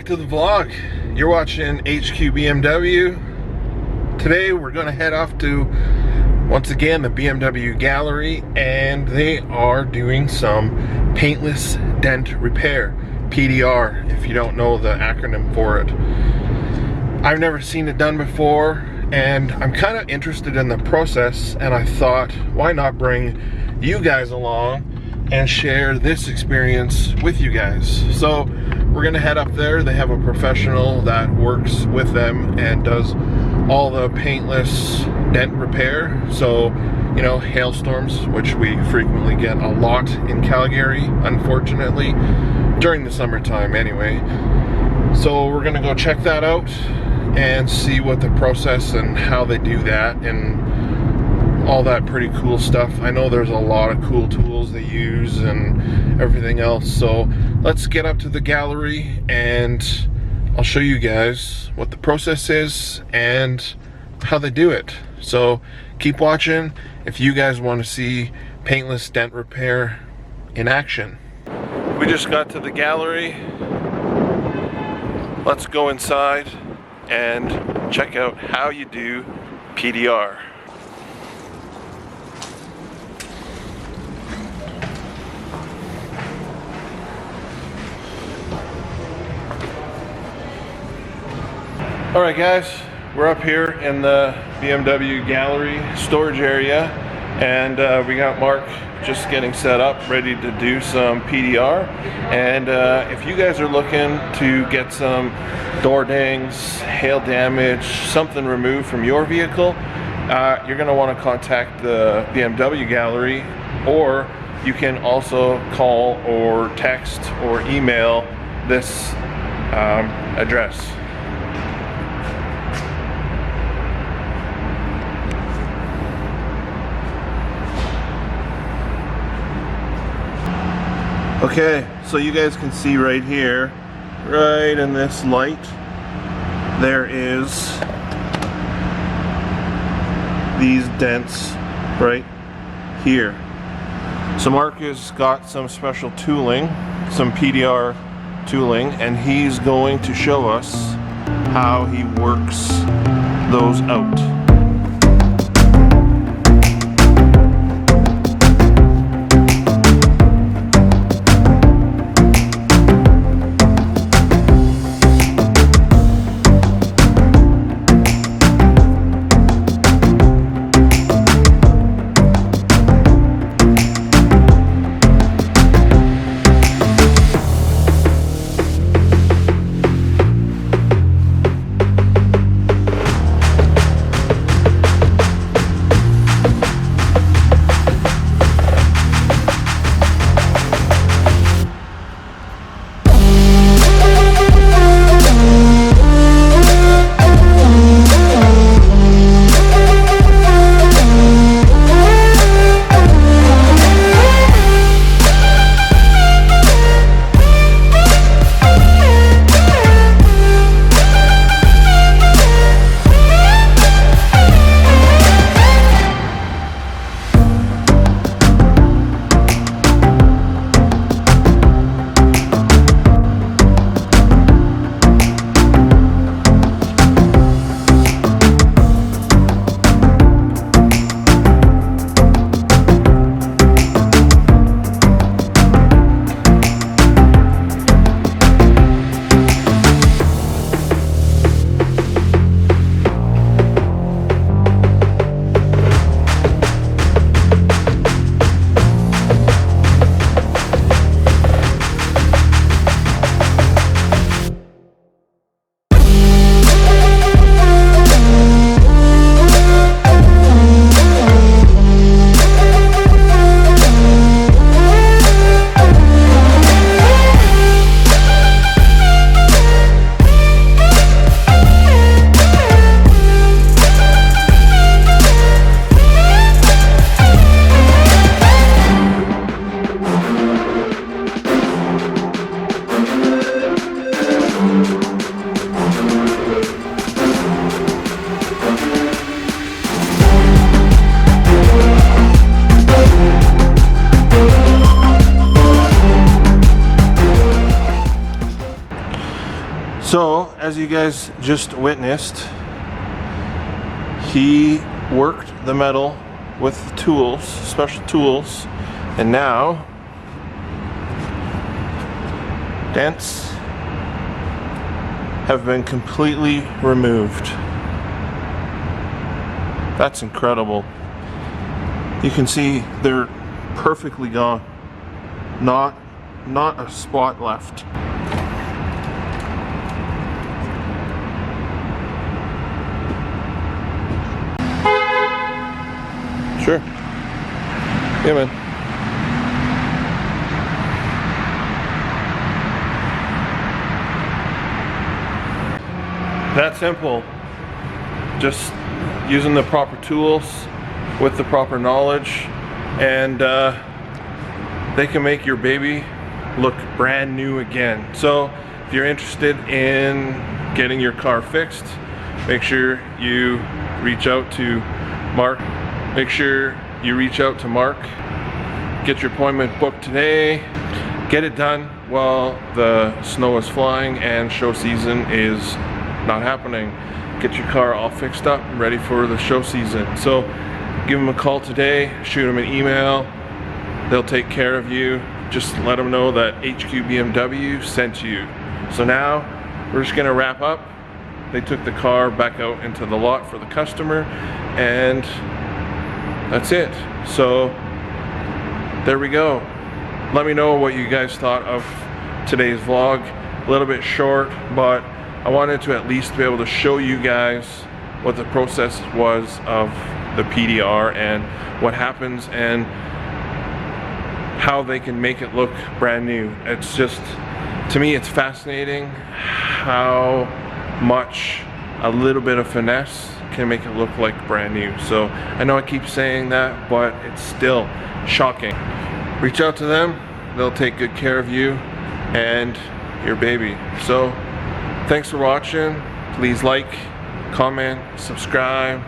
back to the vlog. You're watching HQ BMW. Today we're going to head off to, once again, the BMW Gallery, and they are doing some paintless dent repair, PDR, if you don't know the acronym for it. I've never seen it done before, and I'm kind of interested in the process, and I thought, why not bring you guys along and share this experience with you guys. So we're gonna head up there. They have a professional that works with them and does all the paintless dent repair. So, you know, hailstorms, which we frequently get a lot in Calgary, unfortunately, during the summertime anyway. So we're gonna go check that out and see what the process and how they do that and all that pretty cool stuff. I know there's a lot of cool tools they use and everything else. So let's get up to the gallery and I'll show you guys what the process is and how they do it. So keep watching if you guys want to see paintless dent repair in action. We just got to the gallery. Let's go inside and check out how you do PDR. Alright guys, we're up here in the BMW Gallery storage area, and we got Mark just getting set up, ready to do some PDR. And if you guys are looking to get some door dings, hail damage, something removed from your vehicle, you're going to want to contact the BMW Gallery, or you can also call or text or email this address. Okay, so you guys can see right here, right in this light, there is these dents right here. So Mark has got some special tooling, some PDR tooling, and he's going to show us how he works those out. So, as you guys just witnessed, he worked the metal with tools, special tools, and now dents have been completely removed. That's incredible. You can see they're perfectly gone. Not a spot left. Sure. Yeah, man. That simple. Just using the proper tools with the proper knowledge, and they can make your baby look brand new again. So if you're interested in getting your car fixed, make sure you reach out to Mark. Make sure you reach out to Mark. Get your appointment booked today. Get it done while the snow is flying and show season is not happening. Get your car all fixed up and ready for the show season. So give them a call today, shoot them an email. They'll take care of you. Just let them know that HQ BMW sent you. So now we're just gonna wrap up. They took the car back out into the lot for the customer, and that's it. So there we go. Let me know what you guys thought of today's vlog. A little bit short, but I wanted to at least be able to show you guys what the process was of the PDR and what happens and how they can make it look brand new. It's just, to me, it's fascinating how much a little bit of finesse can make it look like brand new. So I know I keep saying that, but it's still shocking. Reach out to them. They'll take good care of you and your baby. So thanks for watching. Please like, comment, subscribe.